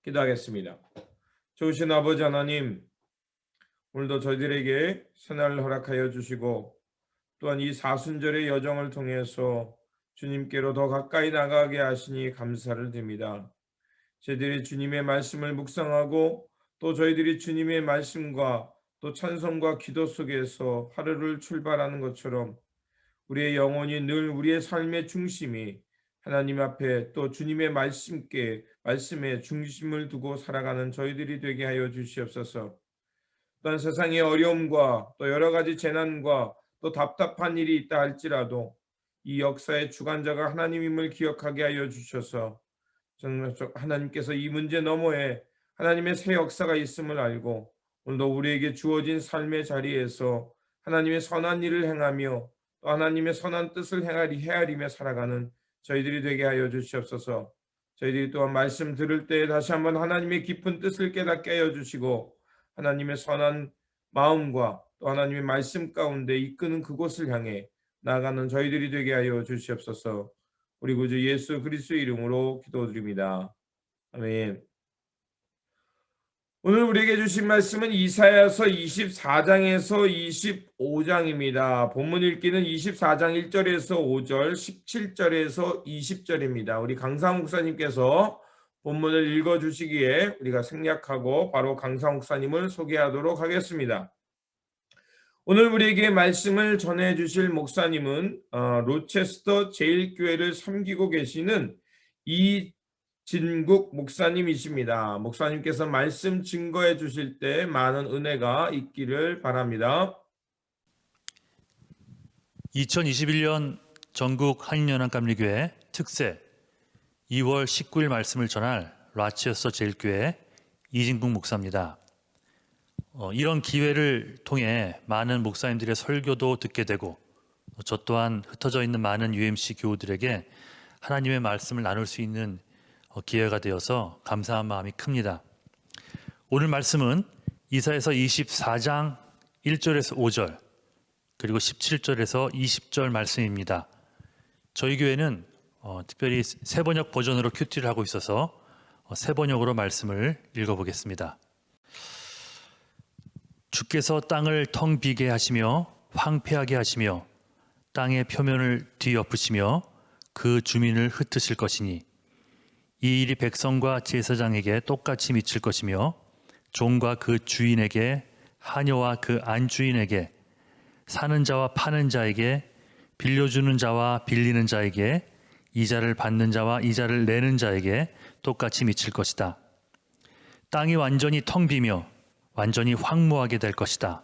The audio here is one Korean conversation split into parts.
기도하겠습니다. 좋으신 아버지 하나님, 오늘도 저희들에게 새날을 허락하여 주시고 또한 이 사순절의 여정을 통해서 주님께로 더 가까이 나가게 하시니 감사를 드립니다. 저희들이 주님의 말씀을 묵상하고 또 저희들이 주님의 말씀과 또 찬송과 기도 속에서 하루를 출발하는 것처럼 우리의 영혼이 늘 우리의 삶의 중심이 하나님 앞에 또 주님의 말씀에 중심을 두고 살아가는 저희들이 되게 하여 주시옵소서. 또한 세상의 어려움과 또 여러 가지 재난과 또 답답한 일이 있다 할지라도 이 역사의 주관자가 하나님임을 기억하게 하여 주셔서 정말 하나님께서 이 문제 너머에 하나님의 새 역사가 있음을 알고 오늘도 우리에게 주어진 삶의 자리에서 하나님의 선한 일을 행하며 또 하나님의 선한 뜻을 헤아리며 살아가는 저희들이 되게 하여 주시옵소서. 저희들이 또한 말씀 들을 때 다시 한번 하나님의 깊은 뜻을 깨닫게 하여 주시고 하나님의 선한 마음과 또 하나님의 말씀 가운데 이끄는 그곳을 향해 나아가는 저희들이 되게 하여 주시옵소서. 우리 구주 예수 그리스도의 이름으로 기도드립니다. 아멘. 오늘 우리에게 주신 말씀은 이사야서 24장에서 25장입니다. 본문 읽기는 24장 1절에서 5절, 17절에서 20절입니다. 우리 강상 목사님께서 본문을 읽어주시기에 우리가 생략하고 바로 강상 목사님을 소개하도록 하겠습니다. 오늘 우리에게 말씀을 전해주실 목사님은 로체스터 제일교회를 섬기고 계시는 이진국 목사님이십니다. 목사님께서 말씀 증거해 주실 때 많은 은혜가 있기를 바랍니다. 2021년 전국 한인연합감리교회 특세 2월 19일 말씀을 전할 로체스터 제일교회 이진국 목사입니다. 이런 기회를 통해 많은 목사님들의 설교도 듣게 되고 저 또한 흩어져 있는 많은 UMC 교우들에게 하나님의 말씀을 나눌 수 있는 기회가 되어서 감사한 마음이 큽니다. 오늘 말씀은 이사야서 24장 1절에서 5절 그리고 17절에서 20절 말씀입니다. 저희 교회는 특별히 새번역 버전으로 큐티를 하고 있어서 새번역으로 말씀을 읽어보겠습니다. 주께서 땅을 텅 비게 하시며 황폐하게 하시며 땅의 표면을 뒤엎으시며 그 주민을 흩으실 것이니 이 일이 백성과 제사장에게 똑같이 미칠 것이며 종과 그 주인에게 하녀와 그 안주인에게 사는 자와 파는 자에게 빌려주는 자와 빌리는 자에게 이자를 받는 자와 이자를 내는 자에게 똑같이 미칠 것이다. 땅이 완전히 텅 비며 완전히 황무하게 될 것이다.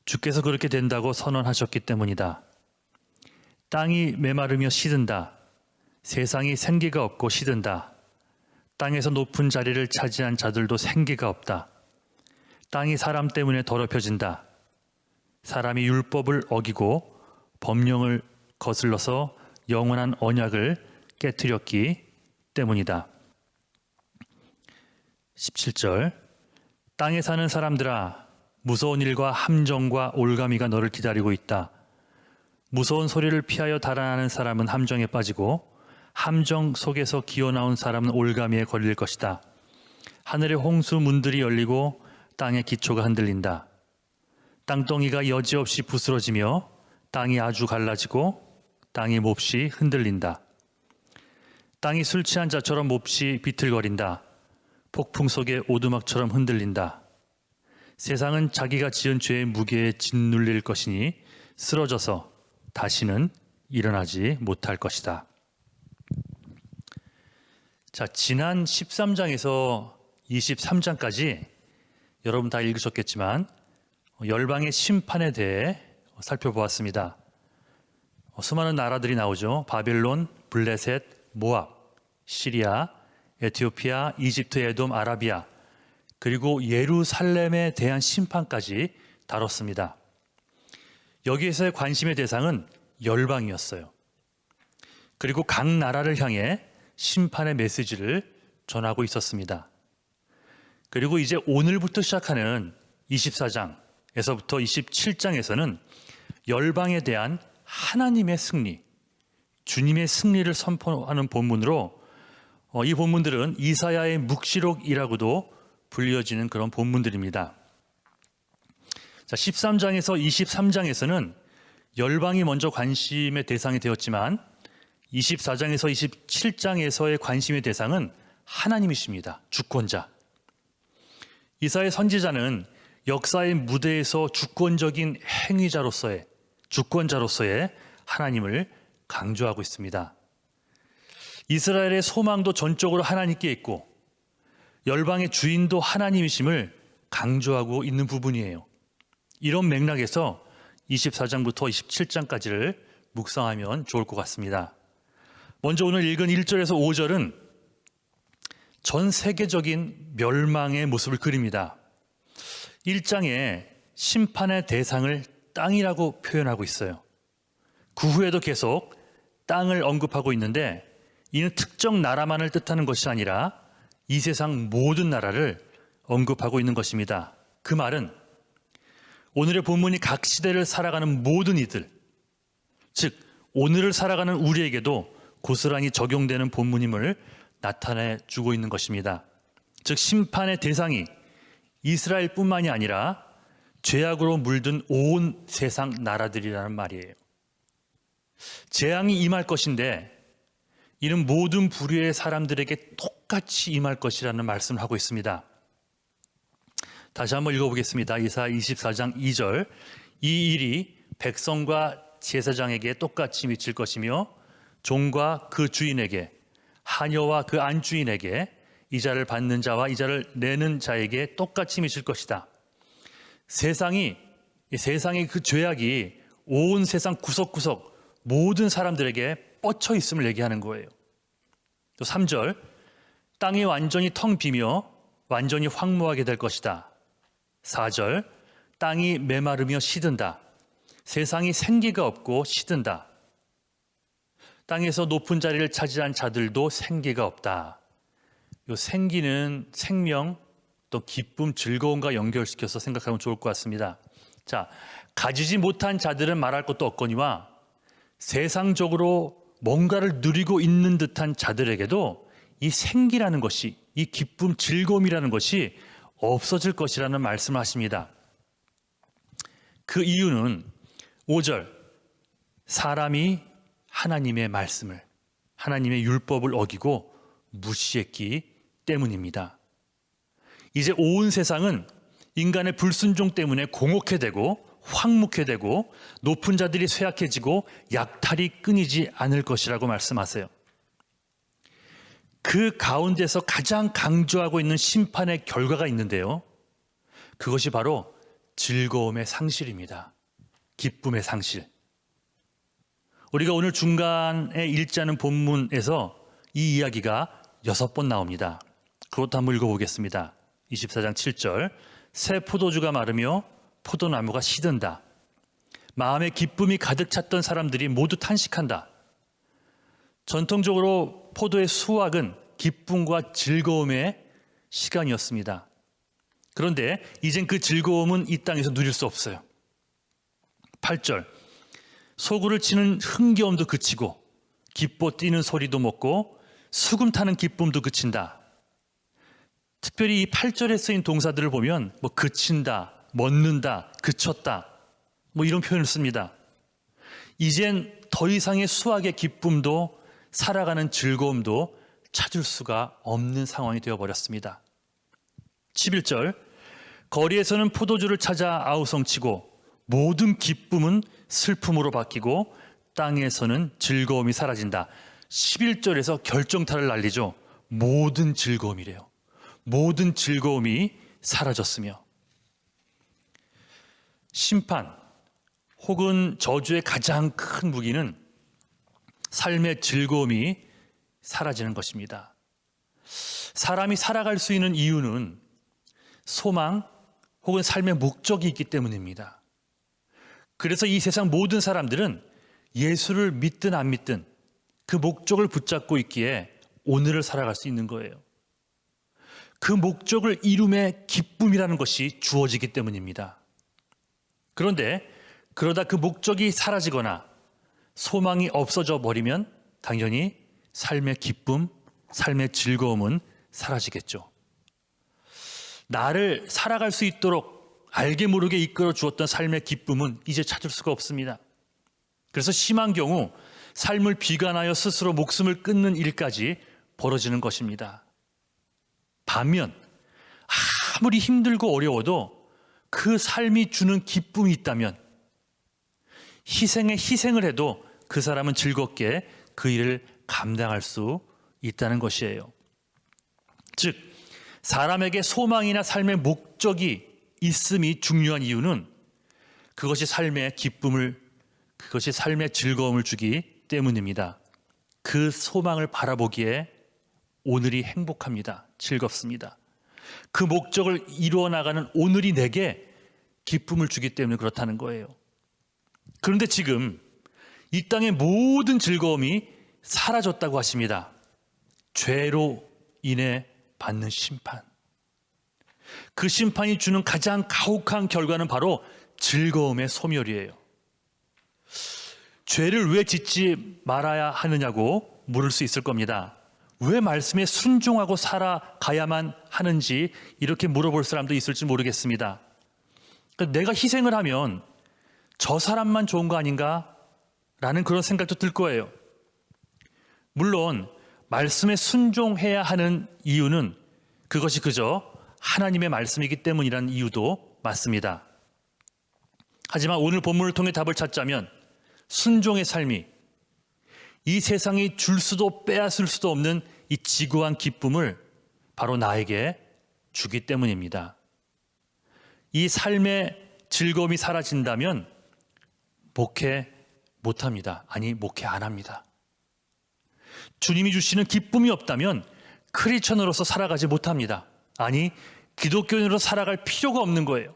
주께서 그렇게 된다고 선언하셨기 때문이다. 땅이 메마르며 시든다. 세상이 생기가 없고 시든다. 땅에서 높은 자리를 차지한 자들도 생기가 없다. 땅이 사람 때문에 더럽혀진다. 사람이 율법을 어기고 법령을 거슬러서 영원한 언약을 깨트렸기 때문이다. 17절 땅에 사는 사람들아, 무서운 일과 함정과 올가미가 너를 기다리고 있다. 무서운 소리를 피하여 달아나는 사람은 함정에 빠지고 함정 속에서 기어나온 사람은 올가미에 걸릴 것이다. 하늘의 홍수 문들이 열리고 땅의 기초가 흔들린다. 땅덩이가 여지없이 부스러지며 땅이 아주 갈라지고 땅이 몹시 흔들린다. 땅이 술 취한 자처럼 몹시 비틀거린다. 폭풍 속에 오두막처럼 흔들린다. 세상은 자기가 지은 죄의 무게에 짓눌릴 것이니 쓰러져서 다시는 일어나지 못할 것이다. 자, 지난 13장에서 23장까지 여러분 다 읽으셨겠지만 열방의 심판에 대해 살펴보았습니다. 수많은 나라들이 나오죠. 바벨론, 블레셋, 모압, 시리아, 에티오피아, 이집트, 에돔, 아라비아, 그리고 예루살렘에 대한 심판까지 다뤘습니다. 여기에서의 관심의 대상은 열방이었어요. 그리고 각 나라를 향해 심판의 메시지를 전하고 있었습니다. 그리고 이제 오늘부터 시작하는 24장에서부터 27장에서는 열방에 대한 하나님의 승리, 주님의 승리를 선포하는 본문으로 이 본문들은 이사야의 묵시록이라고도 불려지는 그런 본문들입니다. 자, 13장에서 23장에서는 열방이 먼저 관심의 대상이 되었지만 24장에서 27장에서의 관심의 대상은 하나님이십니다. 주권자. 이사야 선지자는 역사의 무대에서 주권적인 행위자로서의 주권자로서의 하나님을 강조하고 있습니다. 이스라엘의 소망도 전적으로 하나님께 있고 열방의 주인도 하나님이심을 강조하고 있는 부분이에요. 이런 맥락에서 24장부터 27장까지를 묵상하면 좋을 것 같습니다. 먼저 오늘 읽은 1절에서 5절은 전 세계적인 멸망의 모습을 그립니다. 1장에 심판의 대상을 땅이라고 표현하고 있어요. 그 후에도 계속 땅을 언급하고 있는데 이는 특정 나라만을 뜻하는 것이 아니라 이 세상 모든 나라를 언급하고 있는 것입니다. 그 말은 오늘의 본문이 각 시대를 살아가는 모든 이들, 즉 오늘을 살아가는 우리에게도 고스란히 적용되는 본문임을 나타내 주고 있는 것입니다. 즉 심판의 대상이 이스라엘뿐만이 아니라 죄악으로 물든 온 세상 나라들이라는 말이에요. 재앙이 임할 것인데 이는 모든 부류의 사람들에게 똑같이 임할 것이라는 말씀을 하고 있습니다. 다시 한번 읽어보겠습니다. 이사야 24장 2절. 이 일이 백성과 제사장에게 똑같이 미칠 것이며 종과 그 주인에게, 하녀와 그 안주인에게, 이자를 받는 자와 이자를 내는 자에게 똑같이 미칠 것이다. 세상의 그 죄악이 온 세상 구석구석 모든 사람들에게 뻗쳐 있음을 얘기하는 거예요. 또 3절, 땅이 완전히 텅 비며 완전히 황무하게 될 것이다. 4절, 땅이 메마르며 시든다. 세상이 생기가 없고 시든다. 땅에서 높은 자리를 차지한 자들도 생기가 없다. 이 생기는 생명, 또 기쁨, 즐거움과 연결시켜서 생각하면 좋을 것 같습니다. 자, 가지지 못한 자들은 말할 것도 없거니와 세상적으로 뭔가를 누리고 있는 듯한 자들에게도 이 생기라는 것이, 이 기쁨, 즐거움이라는 것이 없어질 것이라는 말씀을 하십니다. 그 이유는 5절, 사람이 하나님의 말씀을, 하나님의 율법을 어기고 무시했기 때문입니다. 이제 온 세상은 인간의 불순종 때문에 공혹해 되고 황묵해 되고 높은 자들이 쇠약해지고 약탈이 끊이지 않을 것이라고 말씀하세요. 그 가운데서 가장 강조하고 있는 심판의 결과가 있는데요. 그것이 바로 즐거움의 상실입니다. 기쁨의 상실. 우리가 오늘 중간에 읽지 않은 본문에서 이 이야기가 6번 나옵니다. 그것도 한번 읽어보겠습니다. 24장 7절. 새 포도주가 마르며 포도나무가 시든다. 마음에 기쁨이 가득 찼던 사람들이 모두 탄식한다. 전통적으로 포도의 수확은 기쁨과 즐거움의 시간이었습니다. 그런데 이젠 그 즐거움은 이 땅에서 누릴 수 없어요. 8절. 소구를 치는 흥겨움도 그치고 기뻐 뛰는 소리도 멎고 수금 타는 기쁨도 그친다. 특별히 이 8절에 쓰인 동사들을 보면 그친다, 멎는다, 그쳤다 이런 표현을 씁니다. 이젠 더 이상의 수확의 기쁨도 살아가는 즐거움도 찾을 수가 없는 상황이 되어버렸습니다. 11절. 거리에서는 포도주를 찾아 아우성치고 모든 기쁨은 슬픔으로 바뀌고 땅에서는 즐거움이 사라진다. 11절에서 결정타를 날리죠. 모든 즐거움이래요. 모든 즐거움이 사라졌으며 심판 혹은 저주의 가장 큰 무기는 삶의 즐거움이 사라지는 것입니다. 사람이 살아갈 수 있는 이유는 소망 혹은 삶의 목적이 있기 때문입니다. 그래서 이 세상 모든 사람들은 예수를 믿든 안 믿든 그 목적을 붙잡고 있기에 오늘을 살아갈 수 있는 거예요. 그 목적을 이룸의 기쁨이라는 것이 주어지기 때문입니다. 그런데 그러다 그 목적이 사라지거나 소망이 없어져 버리면 당연히 삶의 기쁨 삶의 즐거움은 사라지겠죠. 나를 살아갈 수 있도록 알게 모르게 이끌어 주었던 삶의 기쁨은 이제 찾을 수가 없습니다. 그래서 심한 경우 삶을 비관하여 스스로 목숨을 끊는 일까지 벌어지는 것입니다. 반면 아무리 힘들고 어려워도 그 삶이 주는 기쁨이 있다면 희생에 희생을 해도 그 사람은 즐겁게 그 일을 감당할 수 있다는 것이에요. 즉 사람에게 소망이나 삶의 목적이 있음이 중요한 이유는 그것이 삶의 기쁨을, 그것이 삶의 즐거움을 주기 때문입니다. 그 소망을 바라보기에 오늘이 행복합니다. 즐겁습니다. 그 목적을 이루어 나가는 오늘이 내게 기쁨을 주기 때문에 그렇다는 거예요. 그런데 지금 이 땅의 모든 즐거움이 사라졌다고 하십니다. 죄로 인해 받는 심판. 그 심판이 주는 가장 가혹한 결과는 바로 즐거움의 소멸이에요. 죄를 왜 짓지 말아야 하느냐고 물을 수 있을 겁니다. 왜 말씀에 순종하고 살아가야만 하는지 이렇게 물어볼 사람도 있을지 모르겠습니다. 그러니까 내가 희생을 하면 저 사람만 좋은 거 아닌가? 라는 그런 생각도 들 거예요. 물론 말씀에 순종해야 하는 이유는 그것이 그저 하나님의 말씀이기 때문이라는 이유도 맞습니다. 하지만 오늘 본문을 통해 답을 찾자면 순종의 삶이 이 세상이 줄 수도 빼앗을 수도 없는 이 지구한 기쁨을 바로 나에게 주기 때문입니다. 이 삶의 즐거움이 사라진다면 목회 못합니다. 아니, 목회 안 합니다. 주님이 주시는 기쁨이 없다면 크리스천으로서 살아가지 못합니다. 아니, 기독교인으로 살아갈 필요가 없는 거예요.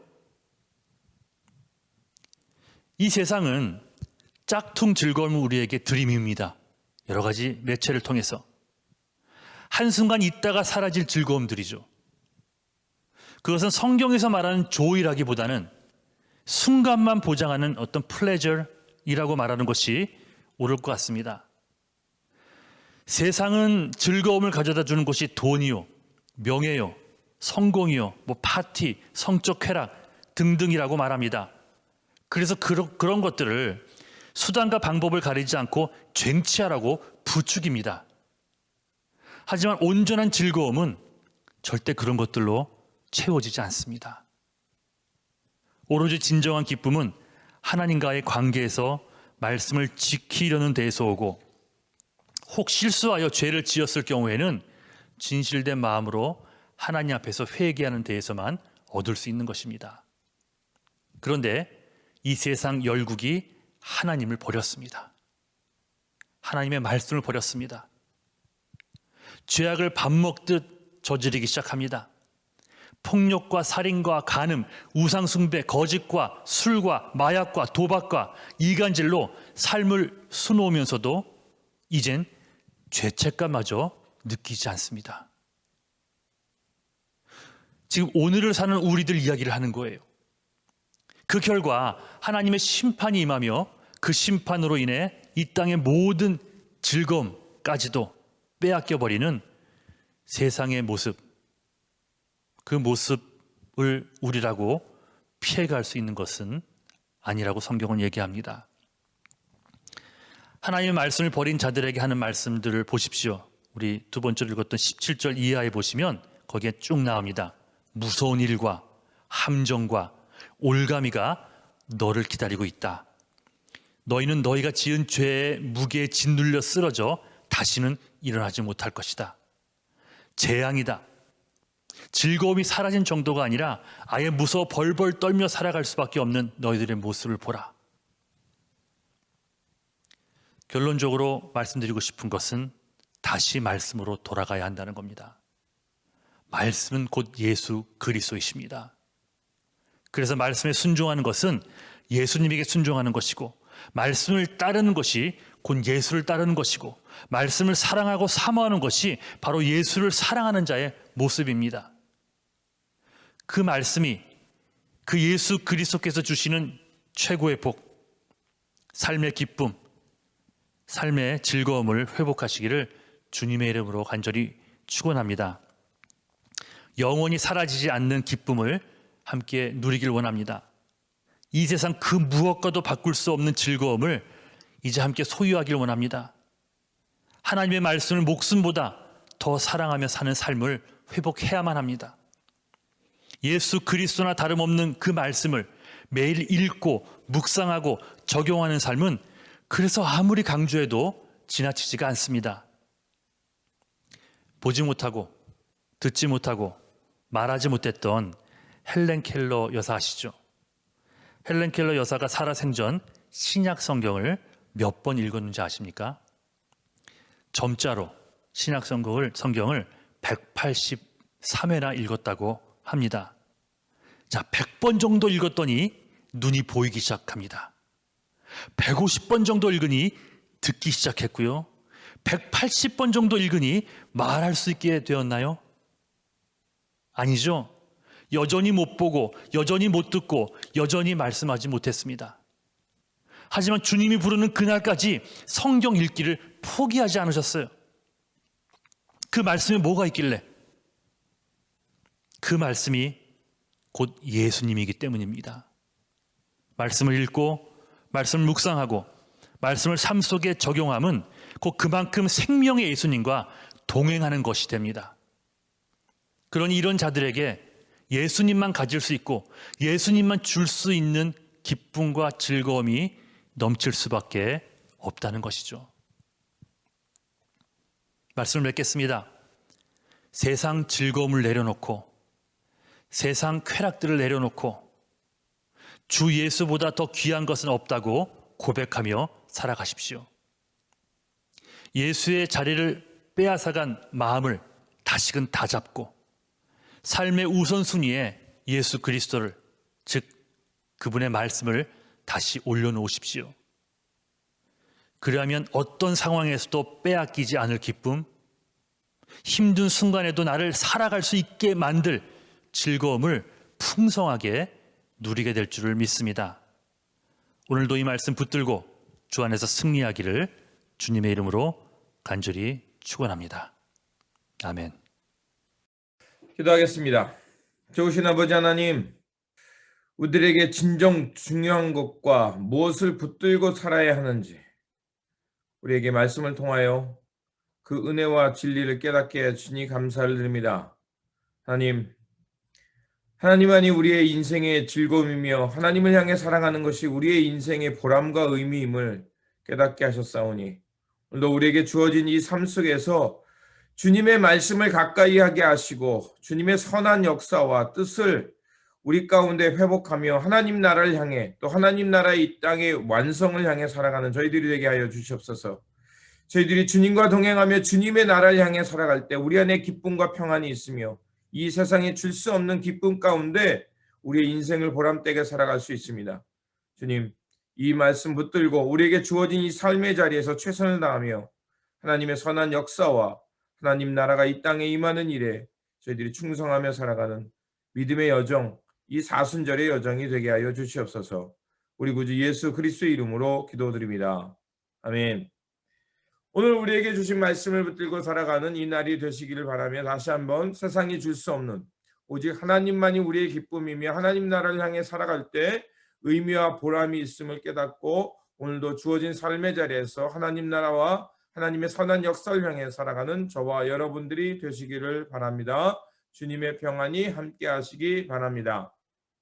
이 세상은 짝퉁 즐거움을 우리에게 들이밉니다. 여러 가지 매체를 통해서. 한순간 있다가 사라질 즐거움들이죠. 그것은 성경에서 말하는 조이라기보다는 순간만 보장하는 어떤 플레저이라고 말하는 것이 옳을 것 같습니다. 세상은 즐거움을 가져다 주는 것이 돈이요, 명예요, 성공이요, 파티, 성적 쾌락 등등이라고 말합니다. 그래서 그런 것들을 수단과 방법을 가리지 않고 쟁취하라고 부추깁니다. 하지만 온전한 즐거움은 절대 그런 것들로 채워지지 않습니다. 오로지 진정한 기쁨은 하나님과의 관계에서 말씀을 지키려는 데에서 오고, 혹 실수하여 죄를 지었을 경우에는 진실된 마음으로 하나님 앞에서 회개하는 데에서만 얻을 수 있는 것입니다. 그런데 이 세상 열국이 하나님을 버렸습니다. 하나님의 말씀을 버렸습니다. 죄악을 밥 먹듯 저지르기 시작합니다. 폭력과 살인과 간음, 우상숭배, 거짓과 술과 마약과 도박과 이간질로 삶을 수놓으면서도 이젠 죄책감마저 느끼지 않습니다. 지금 오늘을 사는 우리들 이야기를 하는 거예요. 그 결과 하나님의 심판이 임하며 그 심판으로 인해 이 땅의 모든 즐거움까지도 빼앗겨버리는 세상의 모습, 그 모습을 우리라고 피해갈 수 있는 것은 아니라고 성경은 얘기합니다. 하나님의 말씀을 버린 자들에게 하는 말씀들을 보십시오. 우리 두 번째로 읽었던 17절 이하에 보시면 거기에 쭉 나옵니다. 무서운 일과 함정과 올가미가 너를 기다리고 있다. 너희는 너희가 지은 죄의 무게에 짓눌려 쓰러져 다시는 일어나지 못할 것이다. 재앙이다. 즐거움이 사라진 정도가 아니라 아예 무서워 벌벌 떨며 살아갈 수밖에 없는 너희들의 모습을 보라. 결론적으로 말씀드리고 싶은 것은 다시 말씀으로 돌아가야 한다는 겁니다. 말씀은 곧 예수 그리스도이십니다. 그래서 말씀에 순종하는 것은 예수님에게 순종하는 것이고, 말씀을 따르는 것이 곧 예수를 따르는 것이고, 말씀을 사랑하고 사모하는 것이 바로 예수를 사랑하는 자의 모습입니다. 그 말씀이 그 예수 그리스도께서 주시는 최고의 복, 삶의 기쁨, 삶의 즐거움을 회복하시기를 주님의 이름으로 간절히 축원합니다. 영원히 사라지지 않는 기쁨을 함께 누리길 원합니다. 이 세상 그 무엇과도 바꿀 수 없는 즐거움을 이제 함께 소유하길 원합니다. 하나님의 말씀을 목숨보다 더 사랑하며 사는 삶을 회복해야만 합니다. 예수 그리스도나 다름없는 그 말씀을 매일 읽고 묵상하고 적용하는 삶은 그래서 아무리 강조해도 지나치지가 않습니다. 보지 못하고 듣지 못하고 말하지 못했던 헬렌 켈러 여사 아시죠? 헬렌 켈러 여사가 살아생전 신약 성경을 몇 번 읽었는지 아십니까? 점자로 신약 성경을 183회나 읽었다고 합니다. 자, 100번 정도 읽었더니 눈이 보이기 시작합니다. 150번 정도 읽으니 듣기 시작했고요. 180번 정도 읽으니 말할 수 있게 되었나요? 아니죠. 여전히 못 보고, 여전히 못 듣고, 여전히 말씀하지 못했습니다. 하지만 주님이 부르는 그날까지 성경 읽기를 포기하지 않으셨어요. 그 말씀에 뭐가 있길래? 그 말씀이 곧 예수님이기 때문입니다. 말씀을 읽고 말씀을 묵상하고 말씀을 삶 속에 적용함은 곧 그만큼 생명의 예수님과 동행하는 것이 됩니다. 그러니 이런 자들에게 예수님만 가질 수 있고 예수님만 줄 수 있는 기쁨과 즐거움이 넘칠 수밖에 없다는 것이죠. 말씀을 맺겠습니다. 세상 즐거움을 내려놓고 세상 쾌락들을 내려놓고 주 예수보다 더 귀한 것은 없다고 고백하며 살아가십시오. 예수의 자리를 빼앗아간 마음을 다시금 다잡고 삶의 우선순위에 예수 그리스도를, 즉 그분의 말씀을 다시 올려놓으십시오. 그러하면 어떤 상황에서도 빼앗기지 않을 기쁨, 힘든 순간에도 나를 살아갈 수 있게 만들 즐거움을 풍성하게 누리게 될 줄을 믿습니다. 오늘도 이 말씀 붙들고 주 안에서 승리하기를 주님의 이름으로 간절히 축원합니다. 아멘. 기도하겠습니다. 좋으신 아버지 하나님, 우리들에게 진정 중요한 것과 무엇을 붙들고 살아야 하는지 우리에게 말씀을 통하여 그 은혜와 진리를 깨닫게 해주시니 감사를 드립니다. 하나님만이 우리의 인생의 즐거움이며 하나님을 향해 살아가는 것이 우리의 인생의 보람과 의미임을 깨닫게 하셨사오니 오늘도 우리에게 주어진 이 삶 속에서 주님의 말씀을 가까이 하게 하시고 주님의 선한 역사와 뜻을 우리 가운데 회복하며 하나님 나라를 향해 또 하나님 나라의 이 땅의 완성을 향해 살아가는 저희들이 되게 하여 주시옵소서. 저희들이 주님과 동행하며 주님의 나라를 향해 살아갈 때 우리 안에 기쁨과 평안이 있으며 이 세상에 줄 수 없는 기쁨 가운데 우리의 인생을 보람되게 살아갈 수 있습니다. 주님, 이 말씀 붙들고 우리에게 주어진 이 삶의 자리에서 최선을 다하며 하나님의 선한 역사와 하나님 나라가 이 땅에 임하는 일에 저희들이 충성하며 살아가는 믿음의 여정, 이 사순절의 여정이 되게 하여 주시옵소서. 우리 구주 예수 그리스도의 이름으로 기도드립니다. 아멘. 오늘 우리에게 주신 말씀을 붙들고 살아가는 이 날이 되시기를 바라며 다시 한번 세상이 줄 수 없는 오직 하나님만이 우리의 기쁨이며 하나님 나라를 향해 살아갈 때 의미와 보람이 있음을 깨닫고 오늘도 주어진 삶의 자리에서 하나님 나라와 하나님의 선한 역사를 향해 살아가는 저와 여러분들이 되시기를 바랍니다. 주님의 평안이 함께 하시기 바랍니다.